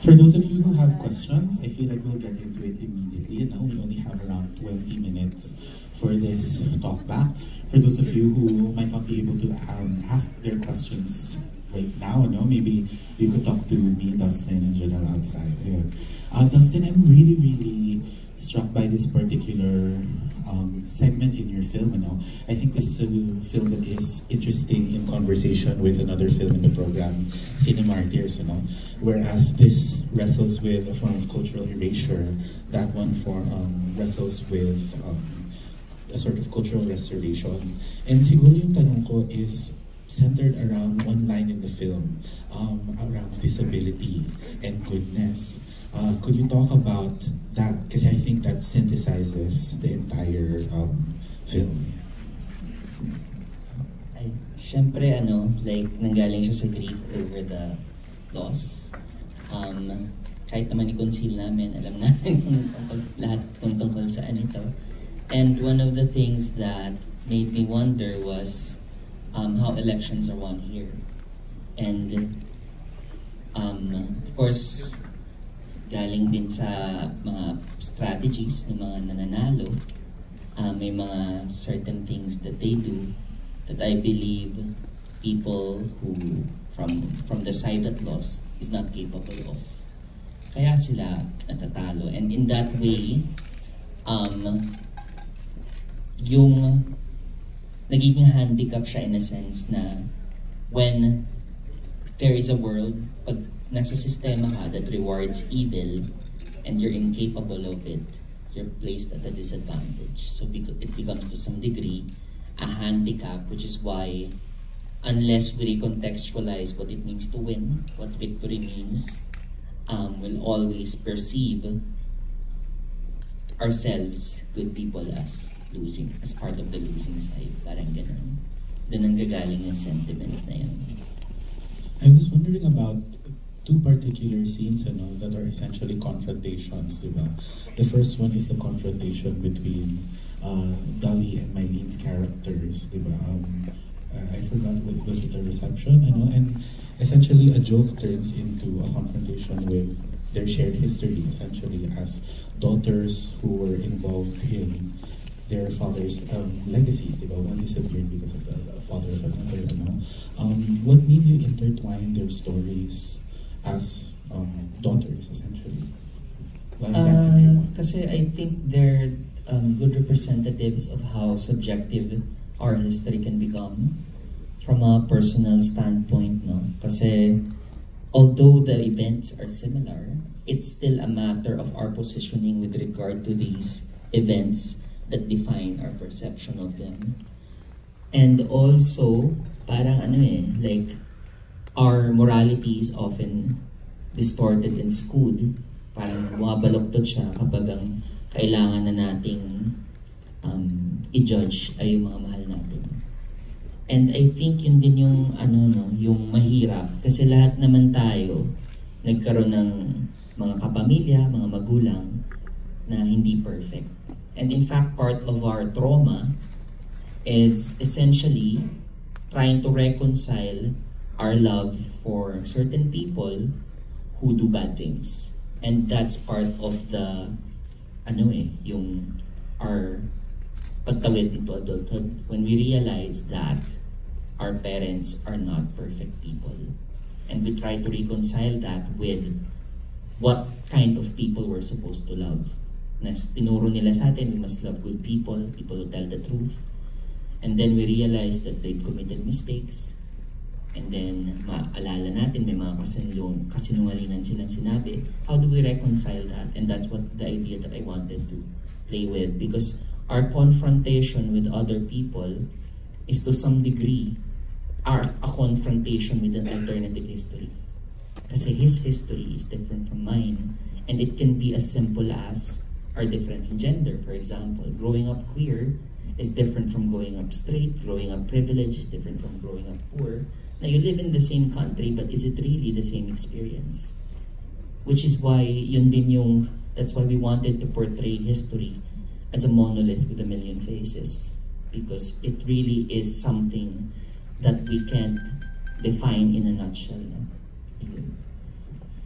For those of you who have questions, I feel like we'll get into it immediately. You know, we only have around 20 minutes for this talk back. For those of you who might not be able to ask their questions right now, you know, maybe you could talk to me, Dustin, and Janelle outside. Yeah. Dustin, I'm really struck by this particular segment in your film. You know, I think this is a film that is interesting in conversation with another film in the program, Cinemartyrs. You know, whereas this wrestles with a form of cultural erasure, that one wrestles with a sort of cultural restoration. And siguro yung tanong ko is centered around one line in the film, around disability and goodness. Could you talk about that? Because I think that synthesizes the entire film. Ay, syempre like nanggaling siya sa grief over the loss. Kahit naman i-conceal namin, alam namin lahat kung tungkol saan ito. And one of the things that made me wonder was how elections are won here. And of course, galing din sa mga strategies ng mga nananalo, may mga certain things that they do that I believe people who from the side that lost is not capable of. Kaya sila natatalo. And in that way, yung nagiging handicap siya in a sense na when there is a world, pag nasa sistema ka that rewards evil and you're incapable of it, you're placed at a disadvantage. So it becomes to some degree a handicap, which is why unless we recontextualize what it means to win, what victory means, we'll always perceive ourselves, good people, as losing, as part of the losing side. Parang ganun. Doon ang gagaling yung sentiment na yun. I was wondering about two particular scenes, you know, that are essentially confrontations, diba? The first one is the confrontation between Dolly and Mylene's characters, diba? I forgot, was it a reception, you know? And essentially a joke turns into a confrontation with their shared history, essentially as daughters who were involved in their father's legacies. Diba? One disappeared because of the father of another. You know? What made you intertwine their stories as daughters, essentially? Kasi I think they're good representatives of how subjective our history can become from a personal standpoint. No? Kasi although the events are similar, it's still a matter of our positioning with regard to these events that define our perception of them. And also, parang like our morality is often distorted and skewed. Parang bumabaloktot siya kapag ang kailangan na nating i-judge ay yung mga mahal natin. And I think yun din yung yung mahirap kasi lahat naman tayo nagkaroon ng mga kapamilya, mga magulang na hindi perfect. And in fact, part of our trauma is essentially trying to reconcile our love for certain people who do bad things. And that's part of the, yung our pagtawid into adulthood when we realize that our parents are not perfect people. And we try to reconcile that with what kind of people we're supposed to love. Na tinuro nila sa atin, we must love good people, people who tell the truth. And then we realize that they've committed mistakes. And then maalala natin may mga kasinungalingan silang sinabi. How do we reconcile that? And that's what the idea that I wanted to play with. Because our confrontation with other people is to some degree a confrontation with an alternative history. Kasi his history is different from mine. And it can be as simple as our difference in gender. For example, growing up queer is different from growing up straight. Growing up privileged is different from growing up poor. Now, you live in the same country, but is it really the same experience? Which is why that's why we wanted to portray history as a monolith with a million faces. Because it really is something that we can't define in a nutshell. No?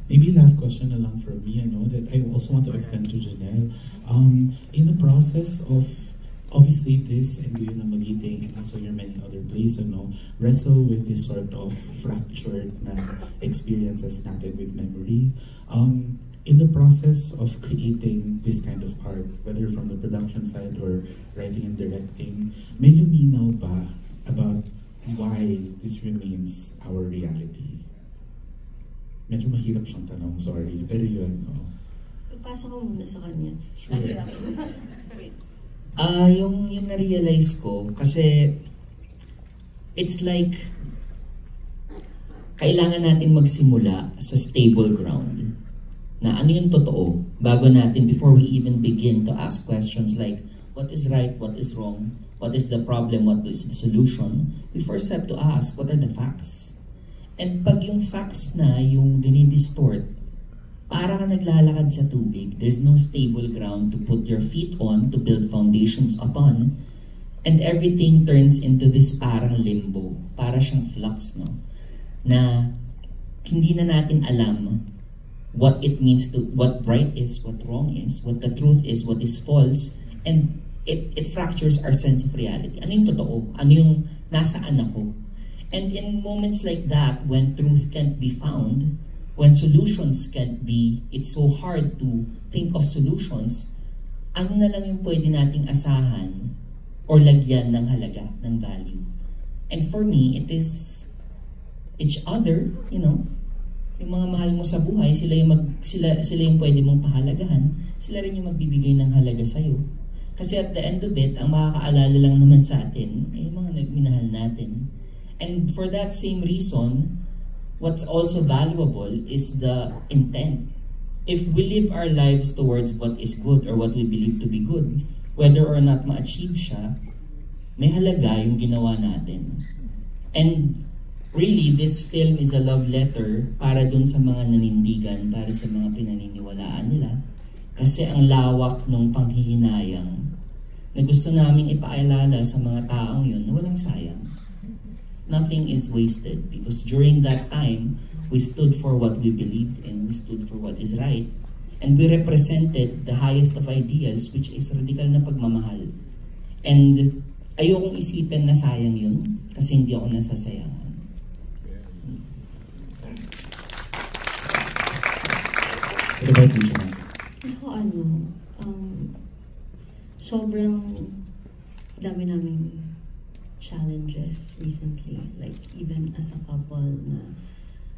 Maybe last question na lang from me, that I also want to extend to Janelle. In the process of, obviously this and Guyo na Magiting and also your many other plays, wrestle with this sort of fractured na experiences natin with memory. In the process of creating this kind of art, whether from the production side or writing and directing, may luminaw ba about why this remains our reality? Medyo mahirap siyang tanong, sorry. Pero yun, Pasa ko muna sa kanya. Sure. Wait. Yung na-realize ko, kasi it's like kailangan natin magsimula sa stable ground. Na ano yung totoo bago natin, before we even begin to ask questions like, what is right, what is wrong, what is the problem, what is the solution, we first have to ask, what are the facts? And pag yung facts na yung dinidistort, para ka naglalakad sa tubig, there's no stable ground to put your feet on, to build foundations upon, and everything turns into this parang limbo, para siyang flux, no? Na hindi na natin alam what it means to, what right is, what wrong is, what the truth is, what is false, and it fractures our sense of reality. Ano yung totoo? Ano yung nasaan ako? And in moments like that, when truth can't be found, when solutions can't be, it's so hard to think of solutions, ano na lang yung pwede nating asahan or lagyan ng halaga, ng value. And for me, it is each other, yung mga mahal mo sa buhay, sila yung pwede mong pahalagahan, sila rin yung magbibigay ng halaga sa'yo. Kasi at the end of it, ang makakaalala lang naman sa atin ay yung mga nagminahal natin. And for that same reason, what's also valuable is the intent. If we live our lives towards what is good or what we believe to be good, whether or not ma-achieve siya, may halaga yung ginawa natin. And really, this film is a love letter para dun sa mga nanindigan, para sa mga pinaniniwalaan nila. Kasi ang lawak ng panghihinayang na gusto namin ipaalala sa mga taong yun na walang sayang. Nothing is wasted because during that time, we stood for what we believed in, we stood for what is right, and we represented the highest of ideals, which is radical na pagmamahal. And ayokong isipin na sayang yun kasi hindi ako nasasayangan. What about you, Janelle? Ako sobrang dami namin challenges recently, like even as a couple, na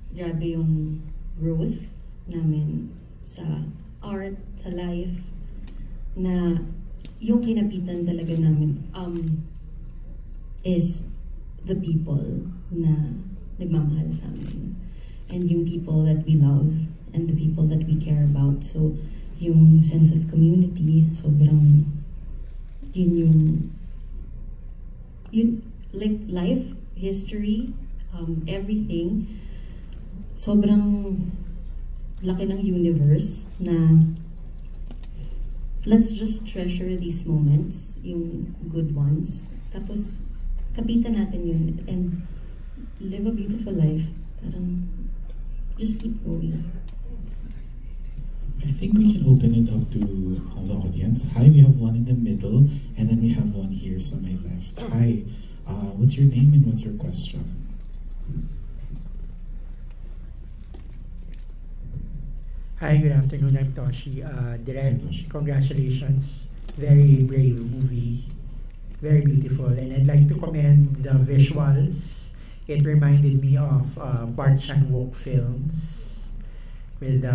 grabe yung growth namin sa art, sa life, na yung kinapitan talaga namin is the people na nagmamahal sa amin, and yung people that we love and the people that we care about. So yung sense of community, sobrang yun like life, history, everything, sobrang laki ng universe na let's just treasure these moments, yung good ones, tapos kapitan natin yun and live a beautiful life. Parang just keep going. I think we can open it up to the audience. Hi, we have one in the middle, and then we have one here on my left. Hi, what's your name and what's your question? Hi, good afternoon. I'm Toshi. Direct, congratulations. Very brave movie. Very beautiful. And I'd like to commend the visuals. It reminded me of Park Chan-wook films, with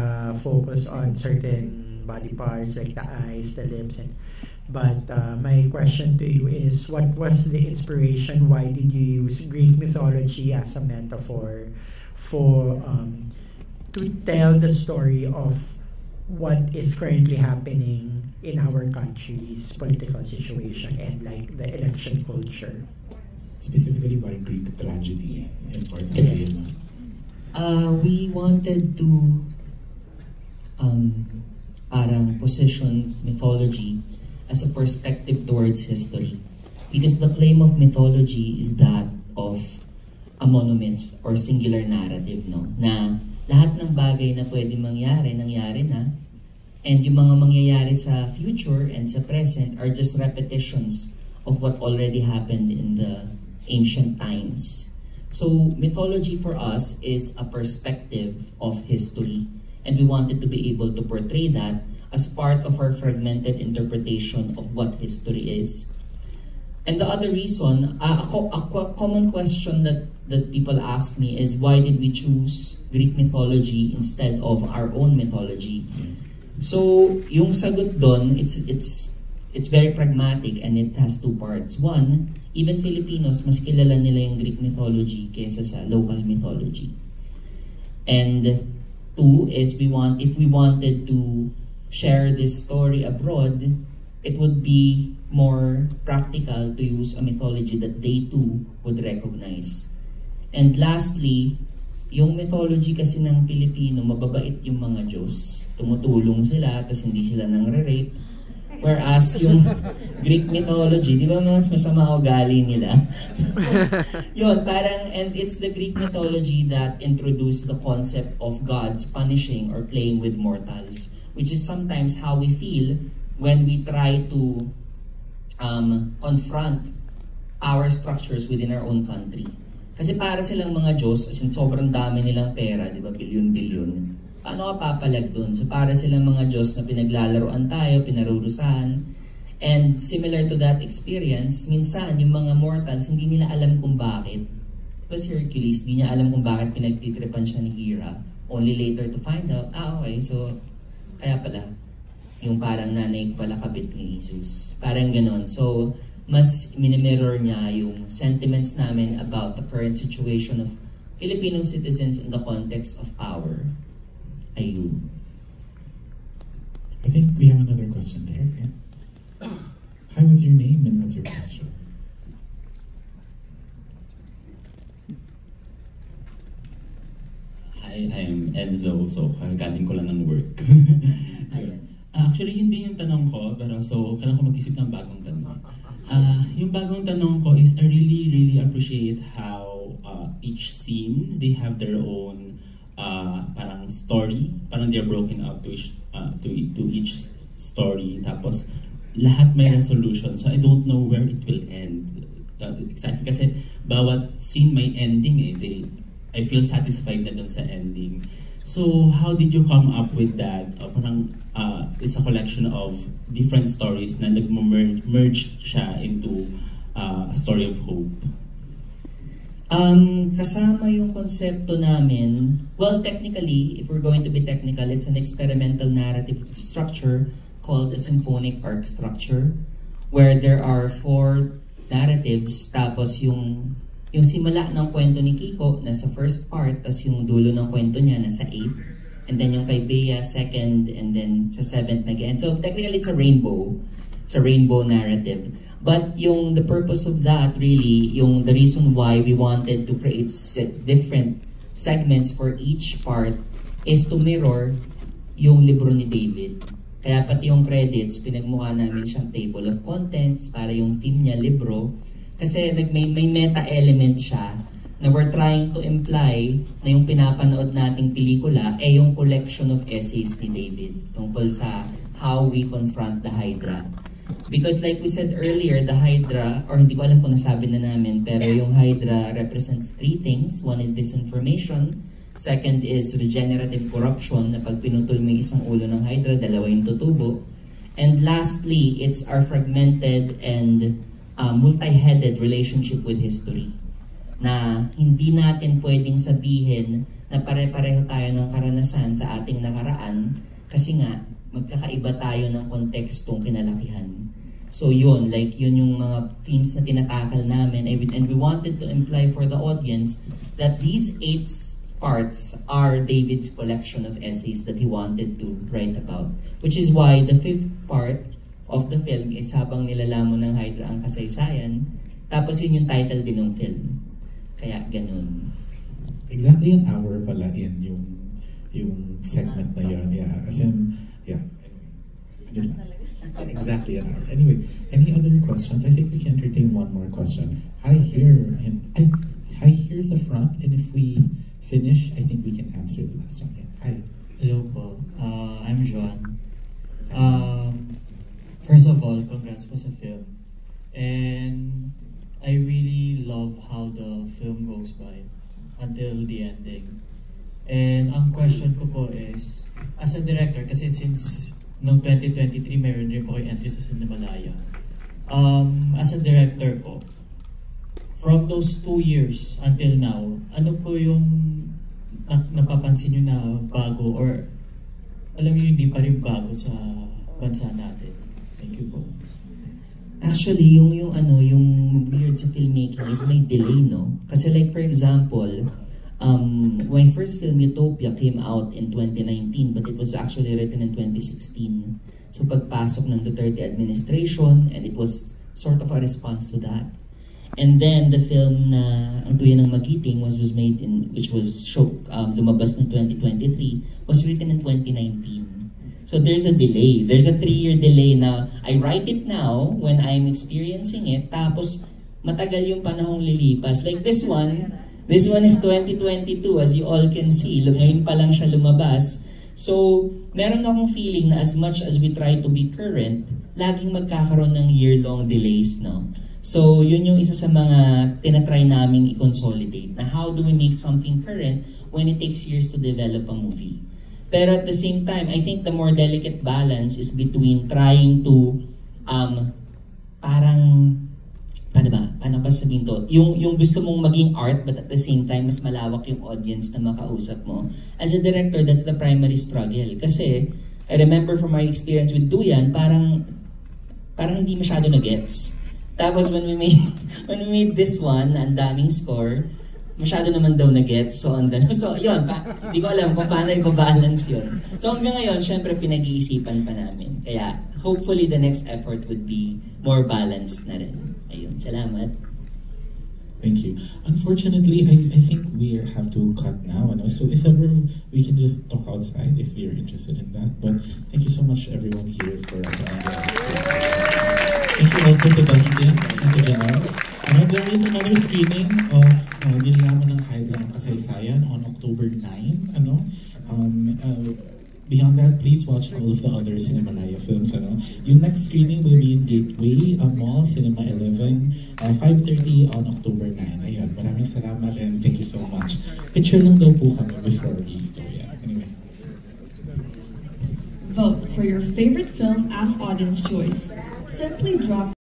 focus on certain body parts like the eyes, the lips, but my question to you is, what was the inspiration? Why did you use Greek mythology as a metaphor for to tell the story of what is currently happening in our country's political situation and like the election culture? Specifically, why Greek tragedy in part of the film? We wanted to parang position mythology as a perspective towards history, because the claim of mythology is that of a monomyth or singular narrative, no, na lahat ng bagay na pwede mangyari, nangyari na. And yung mga mangyayari sa future and sa present are just repetitions of what already happened in the ancient times. So mythology for us is a perspective of history, and we wanted to be able to portray that as part of our fragmented interpretation of what history is. And the other reason, a common question that people ask me is, why did we choose Greek mythology instead of our own mythology? So yung sagot doon, it's very pragmatic, and it has two parts. One, even Filipinos, mas kilala nila yung Greek mythology kaysa sa local mythology. And two is, if we wanted to share this story abroad, it would be more practical to use a mythology that they too would recognize. And lastly, yung mythology kasi ng Pilipino, mababait yung mga Diyos. Tumutulong sila, tapos hindi sila nang-rape. Whereas yung Greek mythology, di ba mas masama ugali nila? Yun, parang, and it's the Greek mythology that introduced the concept of gods punishing or playing with mortals, which is sometimes how we feel when we try to confront power structures within our own country. Kasi para silang mga Diyos, as in sobrang dami nilang pera, di ba, bilyon-bilyon. Paano ka papalag dun? So para silang mga Diyos na pinaglalaroan tayo, pinarurusahan. And similar to that experience, minsan yung mga mortals, hindi nila alam kung bakit. Tapos Hercules, hindi niya alam kung bakit pinagtitripan siya ni Hera. Only later to find out, okay, so kaya pala, yung parang nanay pala kabit ni Jesus. Parang ganon. So, mas minimirror niya yung sentiments namin about the current situation of Filipino citizens in the context of power. Ayun. I think we have another question there. Yeah. Hi, what's your name and what's your question? Hi, I'm Enzo. So, galing ko lang ng work. Actually, hindi yung tanong ko, pero so, kailangan ko mag-isip ng bagong tanong. Yung bagong tanong ko is, I really appreciate how each scene, they have their own parang story, parang they're broken up to each story, tapos lahat may resolution, so I don't know where it will end exactly, kasi bawat scene may ending I feel satisfied na dun sa ending. So how did you come up with that? Parang it's a collection of different stories na nag-merge siya into a story of hope. Kasama yung konsepto namin, well, technically, if we're going to be technical, it's an experimental narrative structure called a symphonic arc structure, where there are 4 narratives, tapos yung simula ng kwento ni Kiko nasa first part, tapos yung dulo ng kwento niya nasa 8th, and then yung kay Bea 2nd, and then sa 7th again. So technically, it's a rainbow narrative. But the purpose of that really, the reason why we wanted to create different segments for each part is to mirror yung libro ni David. Kaya pati yung credits, pinagmukha namin siyang table of contents para yung theme niya libro. Kasi may meta element siya na we're trying to imply na yung pinapanood nating pelikula yung collection of essays ni David tungkol sa how we confront the Hydra. Because like we said earlier, the Hydra, or hindi ko alam kung nasabi na namin, pero yung Hydra represents 3 things. One is disinformation. Second is regenerative corruption, na pag pinutol mo yung isang ulo ng Hydra, 2 yung tutubo. And lastly, it's our fragmented and multi-headed relationship with history. Na hindi natin pwedeng sabihin na pare-pareho tayo ng karanasan sa ating nakaraan, kasi nga, magkakaiba tayo ng kontekstong kinalakihan. So yun yung mga themes na tinatakal namin, and we wanted to imply for the audience that these 8 parts are David's collection of essays that he wanted to write about. Which is why the 5th part of the film is habang nilalamon ng Hydra ang kasaysayan, tapos yun yung title din ng film. Kaya ganun. Exactly an hour pala in yung segment na yun. Yeah, as in, yeah. Exactly an hour. Anyway, any other questions? I think we can entertain one more question. Hi, here. Hi, here's a front, and if we finish, I think we can answer the last one. Yeah. Hi. Hello po. I'm Joan. First of all, congrats po sa film. And I really love how the film goes by until the ending. And ang question ko po is, as a director, kasi since noong 2023, meron rin po kayo entry sa Cinemalaya. As a director po, from those 2 years until now, ano po yung napapansin nyo na bago or alam nyo hindi pa rin bago sa bansa natin? Thank you po. Actually, yung weird sa filmmaking is may delay, no? Kasi like for example, my first film, Utopia, came out in 2019, but it was actually written in 2016. So pagpasok ng Duterte administration, and it was sort of a response to that. And then the film na Ang Tuya ng Magiting was made in, which was lumabas ng 2023, was written in 2019. So there's a delay. There's a 3-year delay na I write it now when I'm experiencing it, tapos matagal yung panahong lilipas. Like this one is 2022 as you all can see. Ngayon pa lang siya lumabas. So meron akong feeling na as much as we try to be current, laging magkakaroon ng year-long delays, no? So yun yung isa sa mga tinatry namin i-consolidate na how do we make something current when it takes years to develop a movie. Pero at the same time, I think the more delicate balance is between trying to paano ba sabihin to? Yung gusto mong maging art but at the same time mas malawak yung audience na makausap mo. As a director, that's the primary struggle. Kasi I remember from my experience with Duyan, parang hindi masyado na-gets. Tapos when we made this one, ang daming score, masyado naman daw na-gets. So yun, hindi ko alam kung paano i-balance yun. So hanggang ngayon, syempre pinag-iisipan pa namin. Kaya hopefully the next effort would be more balanced na rin. Ayun, salamat. Thank you. Unfortunately, I think we have to cut now. So if ever we can just talk outside if you're interested in that. But thank you so much everyone here for thank you also to Bastian and to Janelle. There is another screening of Nilalaman ng Hydra ng Kasaysayan on October 9. Beyond that, please watch all of the other Cinemalaya films. Yung next screening will be in Gateway Mall, Cinema 11, 5:30 on October 9. Ayun, maraming salamat and thank you so much. Picture lang daw po kami before we go. Yeah. Anyway. Vote for your favorite film as audience choice. Simply drop